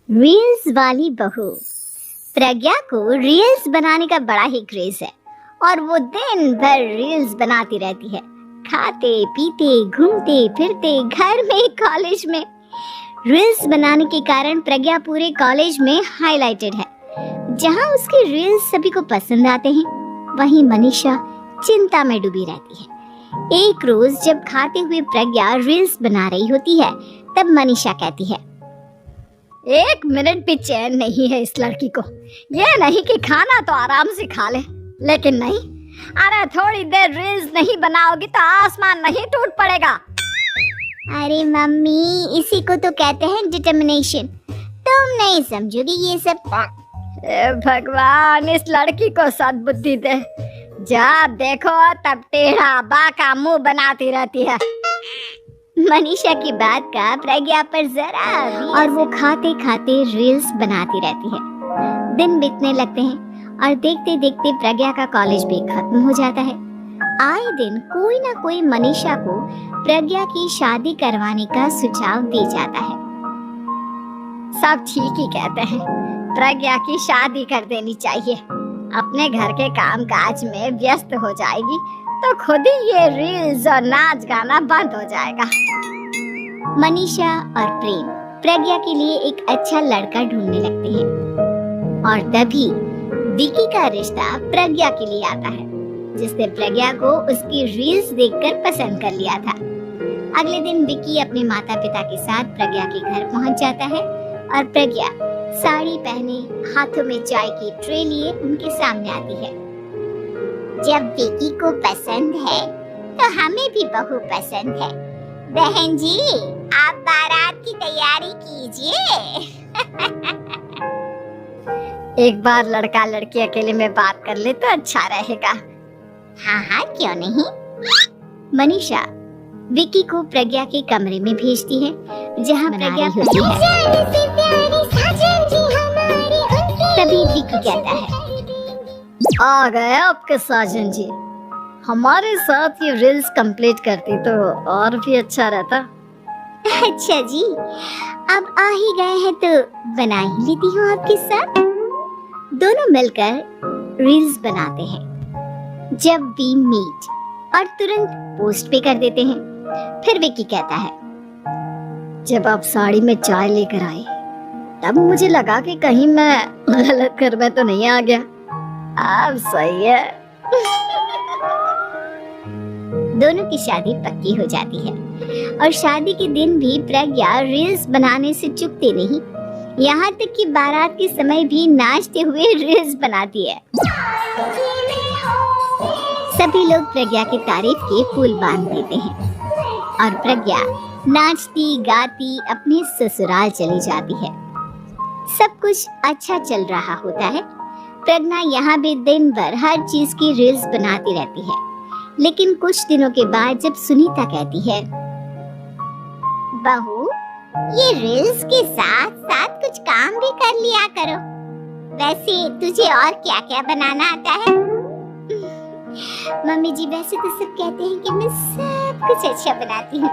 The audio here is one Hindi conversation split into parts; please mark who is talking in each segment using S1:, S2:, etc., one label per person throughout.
S1: रील्स वाली बहू। प्रज्ञा को रील्स बनाने का बड़ा ही क्रेज है और वो दिन भर रील्स बनाती रहती है। खाते पीते घूमते फिरते घर में कॉलेज में रील्स बनाने के कारण प्रज्ञा पूरे कॉलेज में हाईलाइटेड है। जहां उसके रील्स सभी को पसंद आते हैं, वहीं मनीषा चिंता में डूबी रहती है। एक रोज जब खाते हुए प्रज्ञा रील्स बना रही होती है, तब मनीषा कहती है, एक मिनट भी चैन नहीं है इस लड़की को। ये नहीं कि खाना तो आराम से खा ले, लेकिन नहीं, अरे थोड़ी देर रील्स नहीं बनाओगी तो आसमान नहीं टूट पड़ेगा। अरे मम्मी, इसी को तो कहते हैं डिटर्मिनेशन। तुम नहीं समझोगी ये सब। भगवान, इस लड़की को सद्बुद्धि दे। जब देखो तब टेढ़ा बाका मुंह बनाती रहती है। मनीषा की बात का प्रज्ञा पर जरा और वो खाते खाते रील्स बनाती रहती है। दिन बीतने लगते हैं और देखते देखते प्रज्ञा का कॉलेज भी खत्म हो जाता है। आए दिन कोई ना कोई मनीषा को प्रज्ञा की शादी करवाने का सुझाव दे जाता है। सब ठीक ही कहते हैं, प्रज्ञा की शादी कर देनी चाहिए। अपने घर के काम काज में व्यस्त हो जाएगी तो खुद ही ये रील्स और नाच गाना बंद हो जाएगा। मनीषा और प्रेम प्रज्ञा के लिए एक अच्छा लड़का ढूंढने लगते हैं और तभी विकी का रिश्ता प्रज्ञा के लिए आता है, जिसने प्रज्ञा को उसकी रील्स देखकर पसंद कर लिया था। अगले दिन विकी अपने माता पिता के साथ प्रज्ञा के घर पहुंच जाता है और प्रज्ञा साड़ी पहने हाथों में चाय की ट्रे लिए उनके सामने आती है। जब विकी को पसंद है तो हमें भी बहू पसंद है। बहन जी, आप बारात की तैयारी कीजिए। एक बार लड़का लड़की अकेले में बात कर ले तो अच्छा रहेगा। हाँ हाँ, क्यों नहीं। मनीषा विकी को प्रज्ञा के कमरे में भेजती है, जहाँ प्रज्ञा होती है। तभी विकी कहता है, आ गए आपके साजन जी। हमारे साथ ये रील्स कंप्लीट करती तो और भी अच्छा रहता। अच्छा जी, अब आ ही गए हैं तो बना ही लेती हूँ आपके साथ। दोनों मिलकर रील्स बनाते हैं। जब वी मीट और तुरंत पोस्ट पे कर देते हैं। फिर विकी कहता है, जब आप साड़ी में चाय लेकर आए तब मुझे लगा कि कहीं मैं गलत घर में तो नहीं आ गया। अब सही है। दोनों की शादी पक्की हो जाती है और शादी के दिन भी प्रज्ञा रील्स बनाने से चूकती नहीं। यहाँ तक कि बारात के समय भी नाचते हुए रील्स बनाती है। सभी लोग प्रज्ञा की तारीफ के फूल बांध देते हैं और प्रज्ञा नाचती गाती अपने ससुराल चली जाती है। सब कुछ अच्छा चल रहा होता है। प्रज्ञा यहाँ भी दिन भर हर चीज की रील्स बनाती रहती है। लेकिन कुछ दिनों के बाद जब सुनीता कहती है, बहू, ये रील्स के साथ साथ कुछ काम भी कर लिया करो। वैसे तुझे और क्या क्या बनाना आता है? मम्मी जी, वैसे तो सब कहते हैं कि मैं सब कुछ अच्छा बनाती हूँ,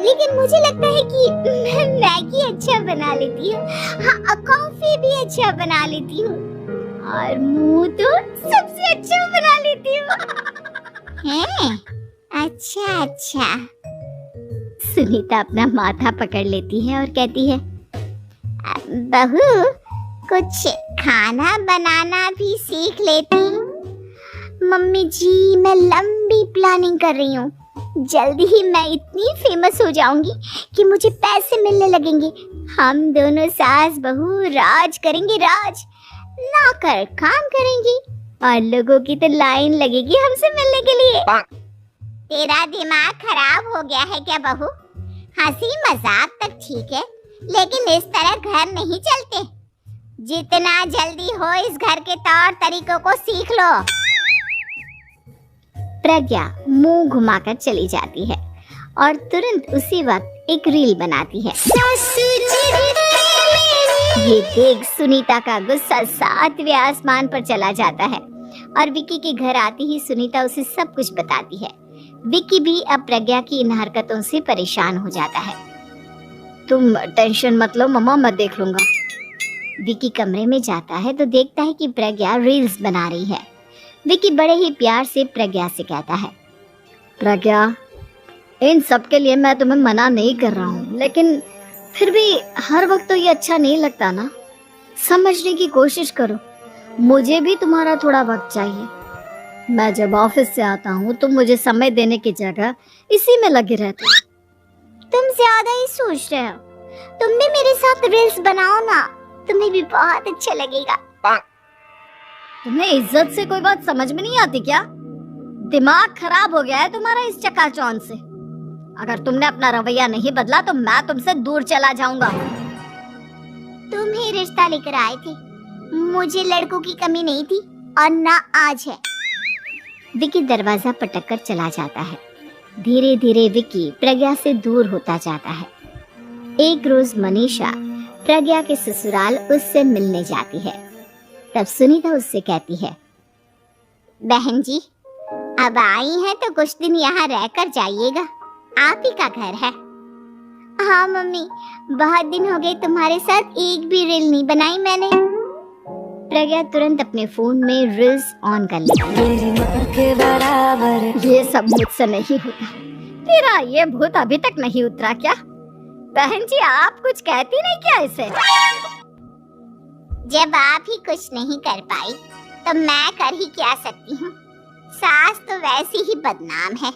S1: लेकिन मुझे लगता है कि मैं मैगी अच्छा बना लेती हूँ। हाँ, कॉफी भी अच्छा बना लेती हूँ और मुंह तो सबसे अच्छा बना लेती हूँ। हैं? अच्छा अच्छा। सुनीता अपना माथा पकड़ लेती है और कहती है, बहू, कुछ खाना बनाना भी सीख लेती। मम्मी जी, मैं लंबी प्लानिंग कर रही हूँ। जल्दी ही मैं इतनी फेमस हो जाऊंगी कि मुझे पैसे मिलने लगेंगे। हम दोनों सास बहू राज करेंगे, राज। नौकर काम करेंगे और लोगों की तो लाइन लगेगी हमसे मिलने के लिए। तेरा दिमाग खराब हो गया है क्या बहू? हंसी मजाक तक ठीक है, लेकिन इस तरह घर नहीं चलते। जितना जल्दी हो इस घर के तौर तरीकों को सीख लो। प्रज्ञा मुंह घुमाकर चली जाती है और तुरंत उसी वक्त एक रील बनाती है। ये देख सुनीता का गुस्सा 7वें आसमान पर चला जाता है और विकी के घर आती ही सुनीता उसे सब कुछ बताती है। विकी भी अब प्रज्ञा की इन हरकतों से परेशान हो जाता है। तुम टेंशन मत लो मम्मा, मैं देख लूंगा। विकी कमरे में जाता है तो देखता है कि प्रज्ञा रील्स बना रही है। विकी बड़े ही प्यार से प्रज्ञा से कहता है, प्रज्ञा, इन सब के लिए मैं तुम्हें मना नहीं कर रहा हूँ, लेकिन फिर भी हर वक्त तो ये अच्छा नहीं लगता ना। समझने की कोशिश करो, मुझे भी तुम्हारा थोड़ा वक्त चाहिए। मैं जब ऑफिस से आता हूँ तो मुझे समय देने की जगह इसी में लगे रहते हो। तुम ज्यादा ही सोच रहे हो, तुम भी मेरे साथ रील्स बनाओ ना, तुम्हें भी बहुत अच्छा लगेगा। तुम्हें इज्जत से कोई बात समझ में नहीं आती क्या? दिमाग खराब हो गया है तुम्हारा इस चकाचौंध से। अगर तुमने अपना रवैया नहीं बदला तो मैं तुमसे दूर चला जाऊंगा। तुम ही रिश्ता लेकर आए थे, मुझे लड़कों की कमी नहीं थी और ना आज है। विकी दरवाजा पटक कर चला जाता है। धीरे धीरे विकी प्रज्ञा से दूर होता जाता है। एक रोज मनीषा प्रज्ञा के ससुराल उससे मिलने जाती है। तब सुनीता उससे कहती है, बहन जी, अब आई हैं तो कुछ दिन यहाँ रहकर जाइएगा, आप ही का घर है। हाँ मम्मी, बहुत दिन हो गए तुम्हारे साथ एक भी रील नहीं बनाई मैंने। प्रज्ञा तुरंत अपने फोन में रील्स ऑन कर लेती है। ये सब मुझसे नहीं होता। तेरा ये भूत अभी तक नहीं उतरा क्या? बहन जी, आप कुछ कहती नहीं क्या इसे? जब आप ही कुछ नहीं कर पाई तो मैं कर ही क्या सकती हूँ। सास तो वैसी ही बदनाम है।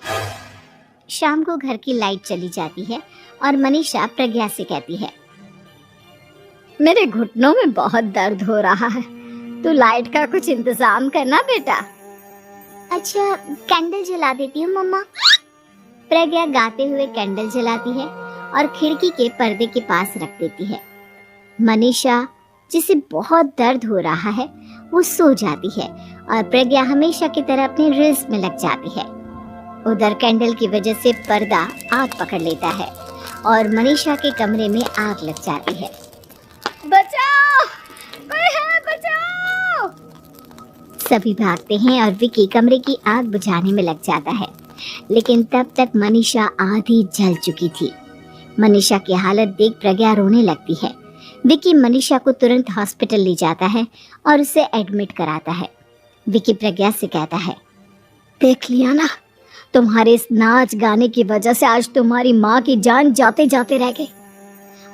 S1: शाम को घर की लाइट चली जाती है और मनीषा प्रज्ञा से कहती है, मेरे घुटनों में बहुत दर्द हो रहा है, तू लाइट का कुछ इंतजाम करना बेटा। अच्छा, कैंडल जला देती हूँ मम्मा। प्रज्ञा गाते हुए कैंडल जलाती है और खिड़की के पर्दे के पास रख देती है। मनीषा, जिसे बहुत दर्द हो रहा है, वो सो जाती है और प्रज्ञा हमेशा की तरह अपनी रील्स में लग जाती है। उधर कैंडल की वजह से पर्दा आग पकड़ लेता है और मनीषा के कमरे में आग लग जाती है। बचाओ, कोई है, बचाओ! सभी भागते हैं और विकी कमरे की आग बुझाने में लग जाता है, लेकिन तब तक मनीषा आधी जल चुकी थी। मनीषा की हालत देख प्रज्ञा रोने लगती है। विकी मनीषा को तुरंत हॉस्पिटल ले जाता है और उसे एडमिट कराता है। विकी प्रज्ञा से कहता है, देख लिया ना, तुम्हारे इस नाच गाने की वजह से आज तुम्हारी माँ की जान जाते जाते रह गई।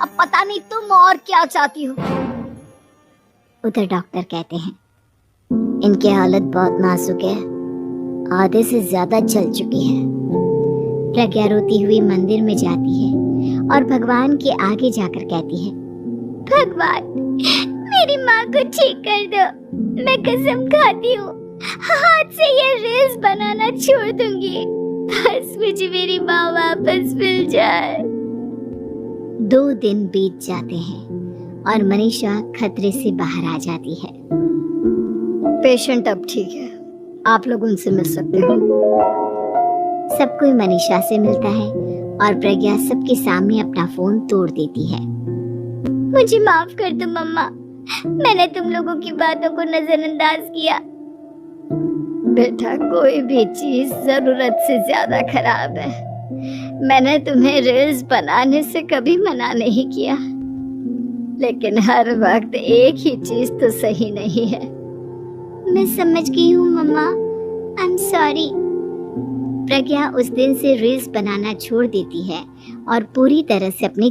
S1: अब पता नहीं तुम और क्या चाहती हो। उधर डॉक्टर कहते हैं, इनकी हालत बहुत नाजुक है, आधे से ज्यादा जल चुकी है। प्रज्ञा रोती हुई मंदिर में जाती है और भगवान के आगे जाकर कहती है, भगवान, मेरी माँ को ठीक कर दो। मैं कसम खाती हूँ, हाथ से ये रील्स बनाना छोड़ दूंगी। बस मुझे मेरी माँ वापस मिल जाए। 2 दिन बीत जाते हैं और मनीषा खतरे से बाहर आ जाती है। पेशेंट अब ठीक है, आप लोग उनसे मिल सकते हो। सब कोई मनीषा से मिलता है और प्रज्ञा सबके सामने अपना फोन तोड़ देती है। मुझे माफ कर दो मम्मा, मैंने तुम लोगों की बातों को नजरअंदाज किया। बेटा, कोई भी चीज जरूरत से ज्यादा खराब है। मैंने तुम्हें रील्स बनाने से कभी मना नहीं किया, लेकिन हर वक्त एक ही चीज तो सही नहीं है। मैं समझ गई हूँ मम्मा, आई एम सॉरी। प्रज्ञा उस दिन से रील्स बनाना छोड़ देती है और पूरी तरह से अपने